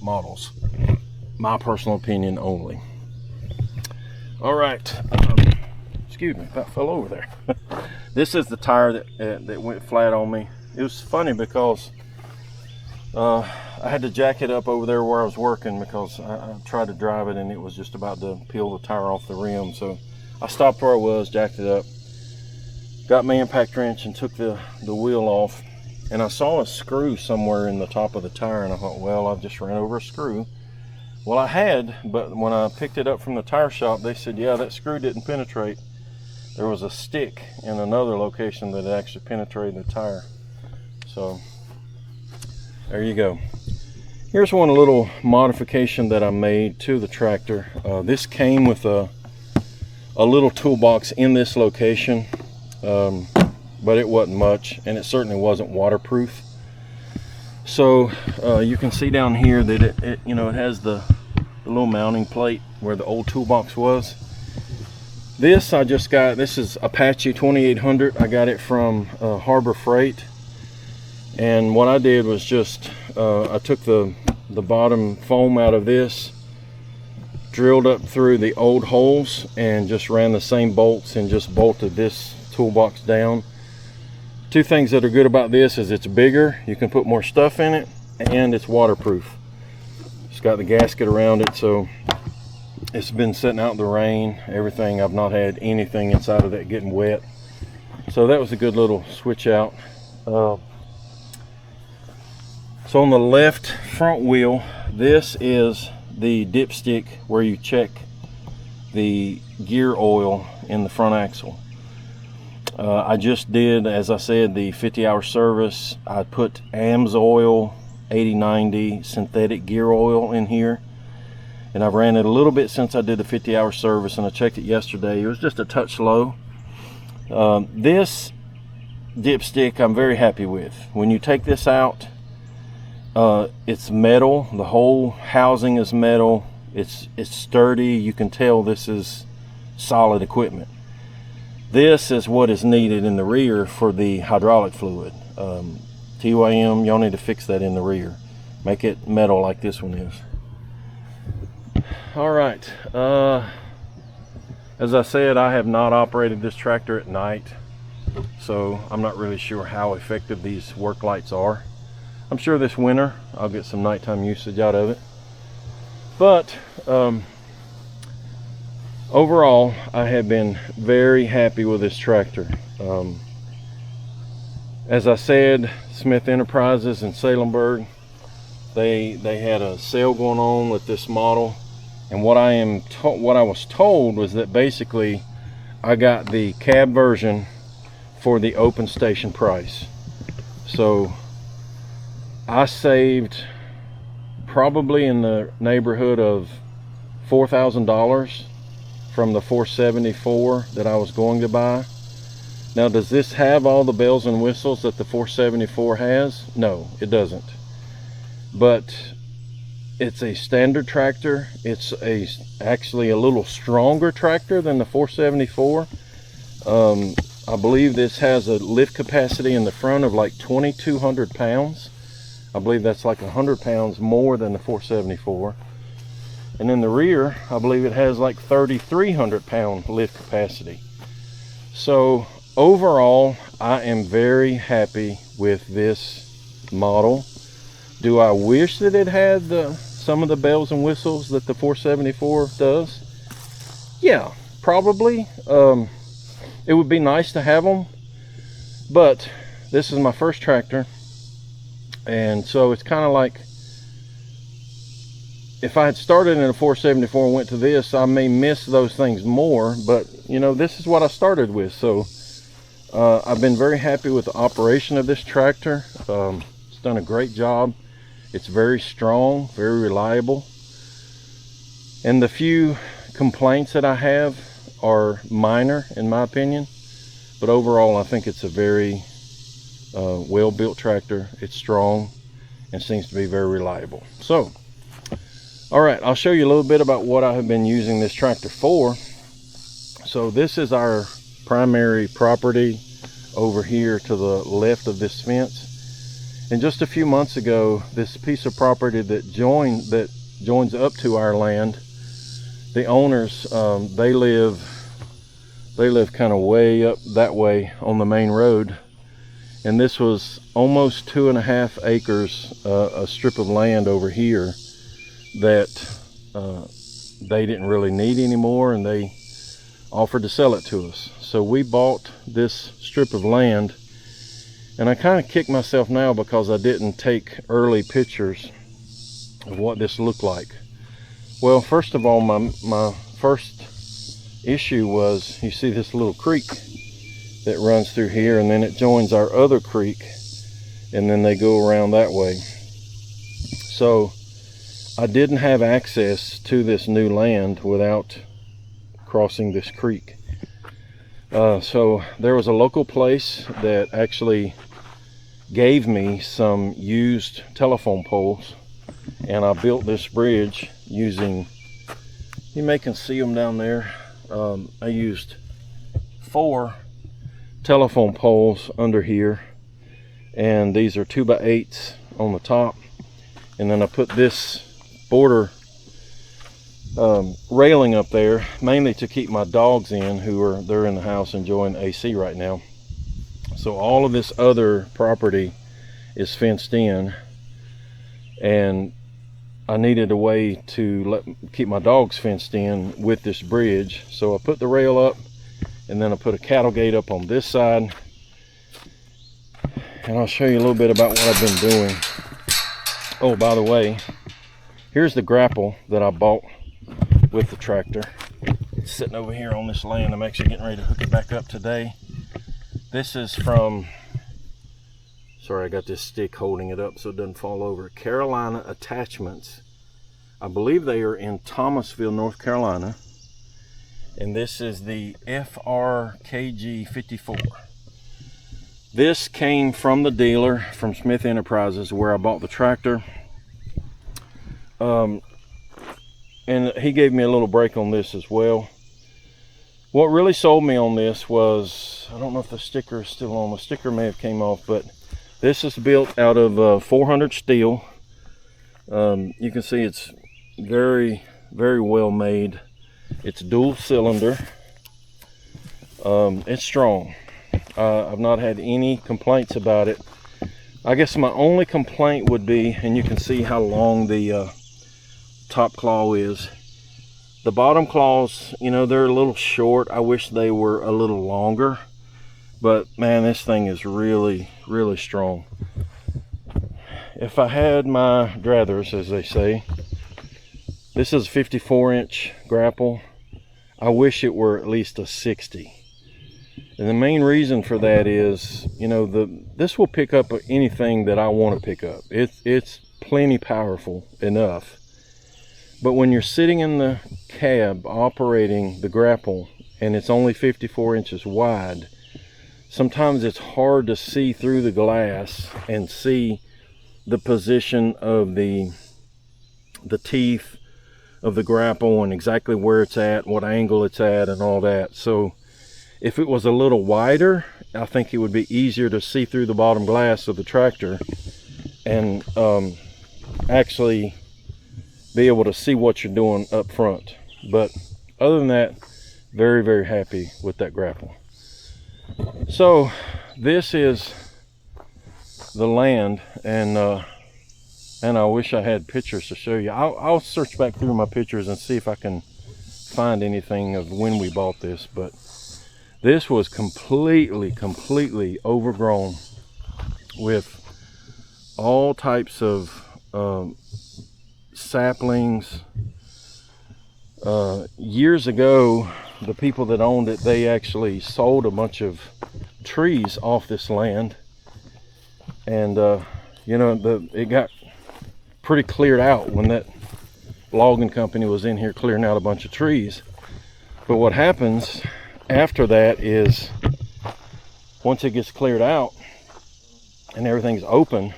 models. My personal opinion only. All right, excuse me, about fell over there. This is the tire that went flat on me. It was funny because I had to jack it up over there where I was working because I tried to drive it and it was just about to peel the tire off the rim. So I stopped where I was, jacked it up, got my impact wrench and took the wheel off, and I saw a screw somewhere in the top of the tire, and I thought, well, I've just ran over a screw. Well, I had, but when I picked it up from the tire shop, they said, yeah, that screw didn't penetrate. There was a stick in another location that actually penetrated the tire. So there you go. Here's one little modification that I made to the tractor. This came with a little toolbox in this location, but it wasn't much, and it certainly wasn't waterproof. So you can see down here that it has the little mounting plate where the old toolbox was. This I just got. This is Apache 2800. I got it from Harbor Freight. And what I did was just, I took the bottom foam out of this, drilled up through the old holes, and just ran the same bolts and just bolted this toolbox down. 2 things that are good about this is it's bigger, you can put more stuff in it, and it's waterproof. It's got the gasket around it, so it's been sitting out in the rain, everything. I've not had anything inside of that getting wet. So that was a good little switch out. So on the left front wheel, this is the dipstick where you check the gear oil in the front axle. I just did, as I said, the 50-hour service. I put AMSOIL 8090 synthetic gear oil in here, and I've ran it a little bit since I did the 50-hour service, and I checked it yesterday. It was just a touch low. This dipstick I'm very happy with. When you take this out, it's metal. The whole housing is metal. It's sturdy. You can tell this is solid equipment. This is what is needed in the rear for the hydraulic fluid. TYM, y'all need to fix that in the rear. Make it metal like this one is. All right. As I said, I have not operated this tractor at night, so I'm not really sure how effective these work lights are. I'm sure this winter I'll get some nighttime usage out of it. But overall, I have been very happy with this tractor. As I said, Smith Enterprises in Salemburg, they had a sale going on with this model, and what I was told was that basically I got the cab version for the open station price. So I saved probably in the neighborhood of $4,000 from the 474 that I was going to buy. Now, does this have all the bells and whistles that the 474 has? No, it doesn't. But it's a standard tractor. It's actually a little stronger tractor than the 474. I believe this has a lift capacity in the front of like 2,200 pounds. I believe that's like 100 pounds more than the 474. And in the rear, I believe it has like 3,300 pound lift capacity. So overall, I am very happy with this model. Do I wish that it had some of the bells and whistles that the 474 does? Yeah, probably. It would be nice to have them, but this is my first tractor, and so it's kind of like, if I had started in a 474 and went to this, I may miss those things more, but you know, this is what I started with. So I've been very happy with the operation of this tractor. It's done a great job. It's very strong, very reliable, and the few complaints that I have are minor in my opinion, but overall I think it's a very well-built tractor. It's strong and seems to be very reliable. So all right, I'll show you a little bit about what I have been using this tractor for. So this is our primary property over here to the left of this fence, and just a few months ago, this piece of property that joins up to our land, the owners, they live kind of way up that way on the main road, and this was almost 2.5 acres, a strip of land over here that they didn't really need anymore, and they offered to sell it to us. So we bought this strip of land, and I kind of kick myself now because I didn't take early pictures of what this looked like. Well, first of all, my first issue was, you see this little creek that runs through here, and then it joins our other creek, and then they go around that way. So I didn't have access to this new land without crossing this creek. So there was a local place that actually gave me some used telephone poles, and I built this bridge using, you may can see them down there. I used 4 telephone poles under here, and these are 2x8s on the top, and then I put this border railing up there mainly to keep my dogs in, they're in the house enjoying AC right now. So all of this other property is fenced in, and I needed a way to keep my dogs fenced in with this bridge. So I put the rail up, and then I put a cattle gate up on this side, and I'll show you a little bit about what I've been doing. Oh, by the way, here's the grapple that I bought with the tractor. It's sitting over here on this land. I'm actually getting ready to hook it back up today. This is from, sorry, I got this stick holding it up so it doesn't fall over. Carolina Attachments. I believe they are in Thomasville, North Carolina. And this is the FRKG 54. This came from the dealer from Smith Enterprises where I bought the tractor. And he gave me a little break on this as well. What really sold me on this was, I don't know if the sticker is still on, the sticker may have came off, but this is built out of 400 steel. You can see it's very, very well made. It's dual cylinder. It's strong. I've not had any complaints about it. I guess my only complaint would be, and you can see how long the top claw is. The bottom claws, you know, they're a little short. I wish they were a little longer, but man, this thing is really, really strong. If I had my druthers, as they say, this is a 54-inch grapple. I wish it were at least a 60. And the main reason for that is, you know, this will pick up anything that I want to pick up. It's plenty powerful enough. But when you're sitting in the cab operating the grapple and it's only 54 inches wide, sometimes it's hard to see through the glass and see the position of the teeth of the grapple and exactly where it's at, what angle it's at, and all that. So if it was a little wider, I think it would be easier to see through the bottom glass of the tractor and actually be able to see what you're doing up front. But other than that, very, very happy with that grapple. So this is the land, and I wish I had pictures to show you. I'll search back through my pictures and see if I can find anything of when we bought this, but this was completely overgrown with all types of saplings. Years ago, the people that owned it, they actually sold a bunch of trees off this land, and you know, it got pretty cleared out when that logging company was in here clearing out a bunch of trees. But what happens after that is, once it gets cleared out and everything's open,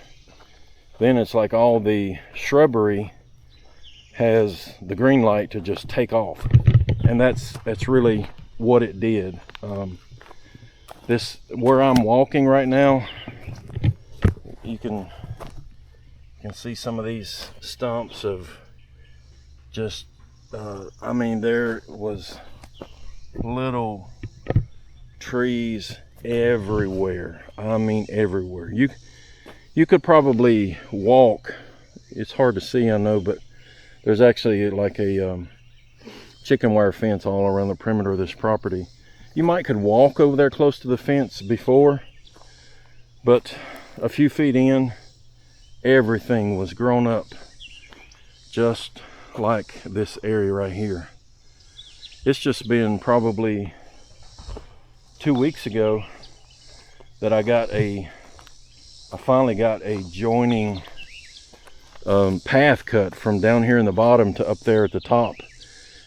then it's like all the shrubbery has the green light to just take off, and that's really what it did. This, where I'm walking right now, you can see some of these stumps of just I mean, there was little trees everywhere. I mean everywhere. You could probably walk, it's hard to see, I know, but there's actually like a chicken wire fence all around the perimeter of this property. You might could walk over there close to the fence before, but a few feet in, everything was grown up just like this area right here. It's just been probably 2 weeks ago that I finally got a joining path cut from down here in the bottom to up there at the top.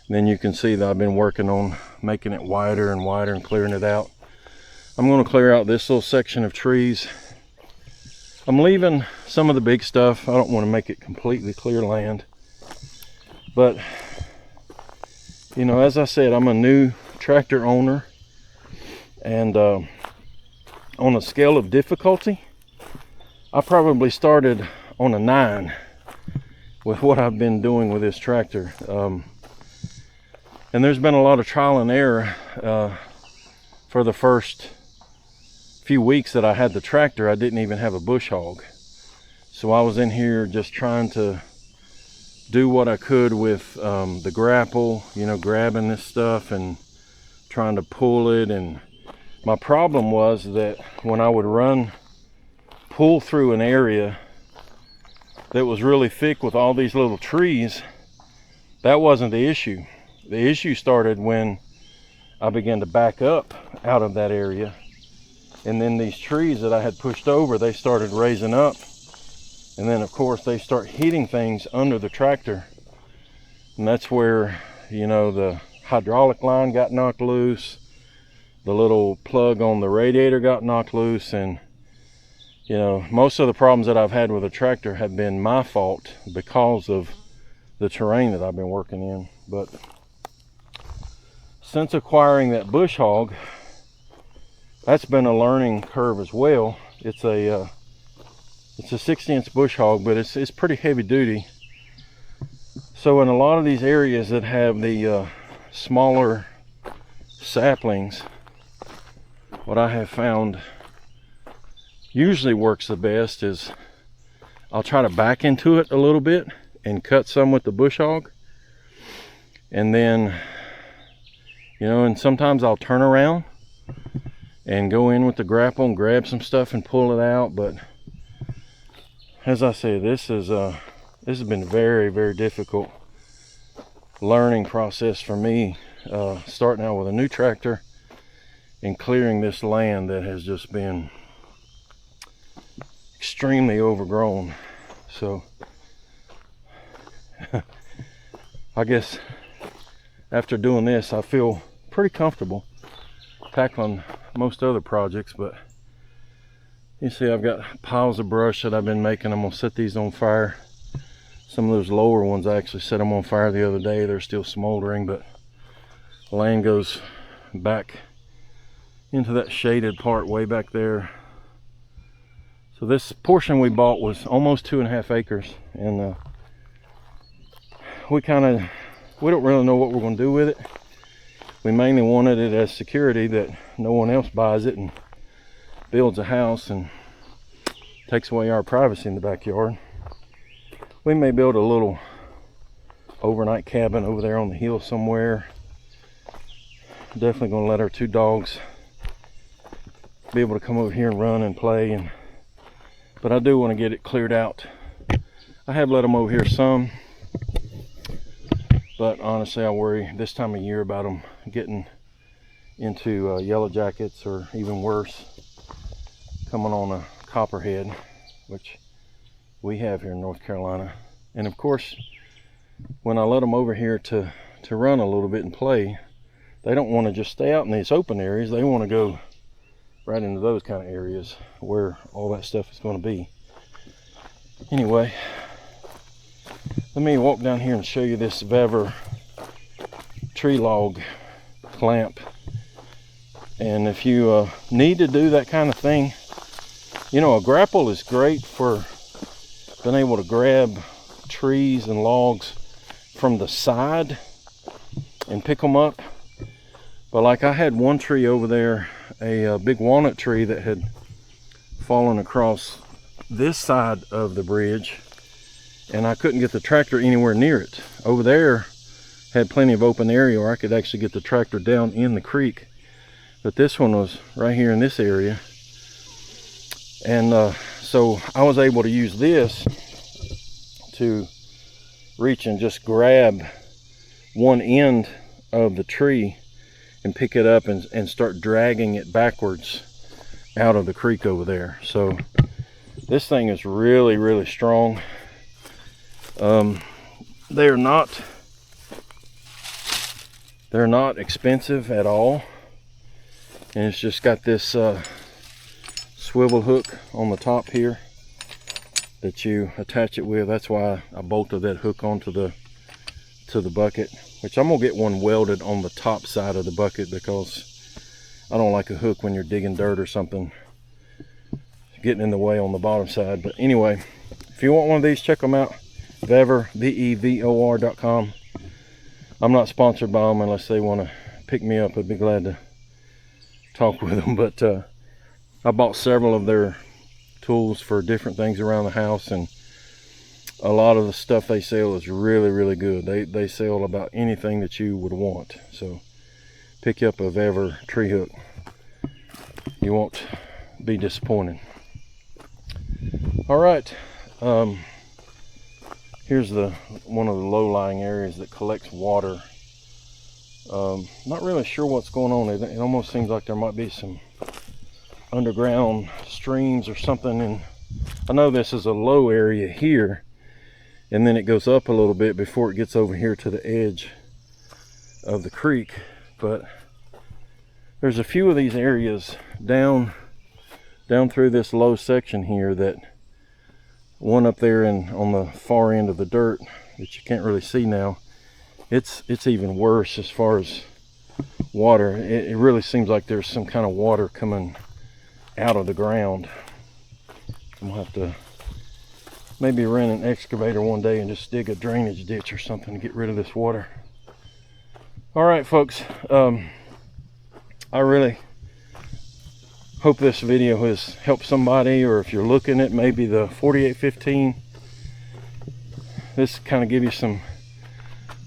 And then you can see that I've been working on making it wider and wider and clearing it out. I'm going to clear out this little section of trees. I'm leaving some of the big stuff. I don't want to make it completely clear land. But, you know, as I said, I'm a new tractor owner. And on a scale of difficulty, I probably started on a 9 with what I've been doing with this tractor. And there's been a lot of trial and error. For the first few weeks that I had the tractor, I didn't even have a bush hog. So I was in here just trying to do what I could with the grapple, you know, grabbing this stuff and trying to pull it. And my problem was that when I would pull through an area that was really thick with all these little trees, that wasn't the issue. The issue started when I began to back up out of that area And then these trees that I had pushed over, they started raising up. And then of course they start hitting things under the tractor. And that's where, you know, the hydraulic line got knocked loose. The little plug on the radiator got knocked loose. And, you know, most of the problems that I've had with the tractor have been my fault because of the terrain that I've been working in. But since acquiring that bush hog, that's been a learning curve as well. It's a 60-inch bush hog, but it's pretty heavy duty. So in a lot of these areas that have the smaller saplings, what I have found usually works the best is I'll try to back into it a little bit and cut some with the bush hog. And then, you know, and sometimes I'll turn around and go in with the grapple and grab some stuff and pull it out. But as I say, this has been very, very difficult learning process for me, starting out with a new tractor and clearing this land that has just been extremely overgrown. So I guess after doing this, I feel pretty comfortable tackling most other projects. But you see, I've got piles of brush that I've been making. I'm gonna set these on fire. Some of those lower ones, I actually set them on fire the other day. They're still smoldering, but the land goes back into that shaded part way back there. So this portion we bought was almost 2.5 acres, and we don't really know what we're going to do with it. We mainly wanted it as security that no one else buys it and builds a house and takes away our privacy in the backyard. We may build a little overnight cabin over there on the hill somewhere. Definitely going to let our 2 dogs be able to come over here and run and play. But I do want to get it cleared out. I have let them over here some, but honestly I worry this time of year about them getting into yellow jackets, or even worse, coming on a copperhead, which we have here in North Carolina. And of course, when I let them over here to run a little bit and play, they don't want to just stay out in these open areas. They want to go right into those kind of areas where all that stuff is going to be. Anyway, let me walk down here and show you this Vever tree log clamp. And if you need to do that kind of thing, you know, a grapple is great for being able to grab trees and logs from the side and pick them up. But like I had one tree over there, a big walnut tree that had fallen across this side of the bridge, and I couldn't get the tractor anywhere near it. Over there had plenty of open area where I could actually get the tractor down in the creek, but this one was right here in this area. And so I was able to use this to reach and just grab one end of the tree and pick it up and start dragging it backwards out of the creek over there. So this thing is really, really strong. They're not expensive at all, and it's just got this swivel hook on the top here that you attach it with. That's why I bolted that hook onto the bucket, which I'm gonna get one welded on the top side of the bucket, because I don't like a hook when you're digging dirt or something getting in the way on the bottom side. But anyway, if you want one of these, check them out. Vever, VEVOR.com. I'm not sponsored by them. Unless they want to pick me up, I'd be glad to talk with them. But I bought several of their tools for different things around the house, and a lot of the stuff they sell is really, really good. They sell about anything that you would want. So pick up a Vever tree hook. You won't be disappointed. All right, here's one of the low-lying areas that collects water. Not really sure what's going on. It almost seems like there might be some underground streams or something. And I know this is a low area here, and then it goes up a little bit before it gets over here to the edge of the creek. But there's a few of these areas down through this low section here, that one up there on the far end of the dirt that you can't really see now, it's even worse as far as water. It really seems like there's some kind of water coming out of the ground. I'm gonna have to maybe rent an excavator one day and just dig a drainage ditch or something to get rid of this water. All right, folks, I really hope this video has helped somebody, or if you're looking at maybe the 4815, this kind of give you some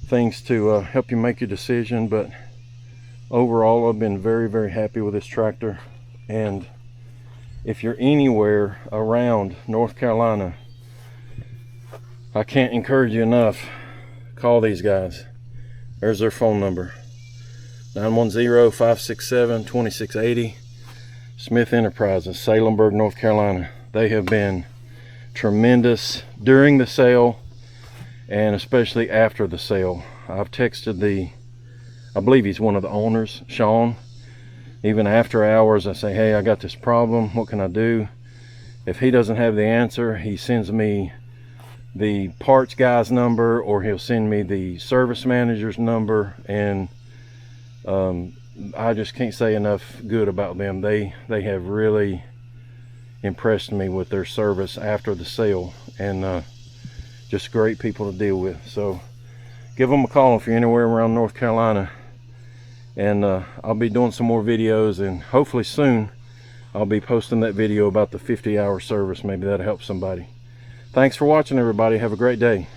things to help you make your decision. But overall, I've been very, very happy with this tractor. And if you're anywhere around North Carolina, I can't encourage you enough, call these guys. There's their phone number, 910-567-2680. Smith Enterprises, Salemburg, North Carolina. They have been tremendous during the sale and especially after the sale. I've texted I believe he's one of the owners, Sean. Even after hours, I say, hey, I got this problem, what can I do? If he doesn't have the answer, he sends me the parts guy's number, or he'll send me the service manager's number. And I just can't say enough good about them. They have really impressed me with their service after the sale, and just great people to deal with. So give them a call if you're anywhere around North Carolina. And I'll be doing some more videos, and hopefully soon I'll be posting that video about the 50-hour service. Maybe that'll help somebody. Thanks for watching, everybody. Have a great day.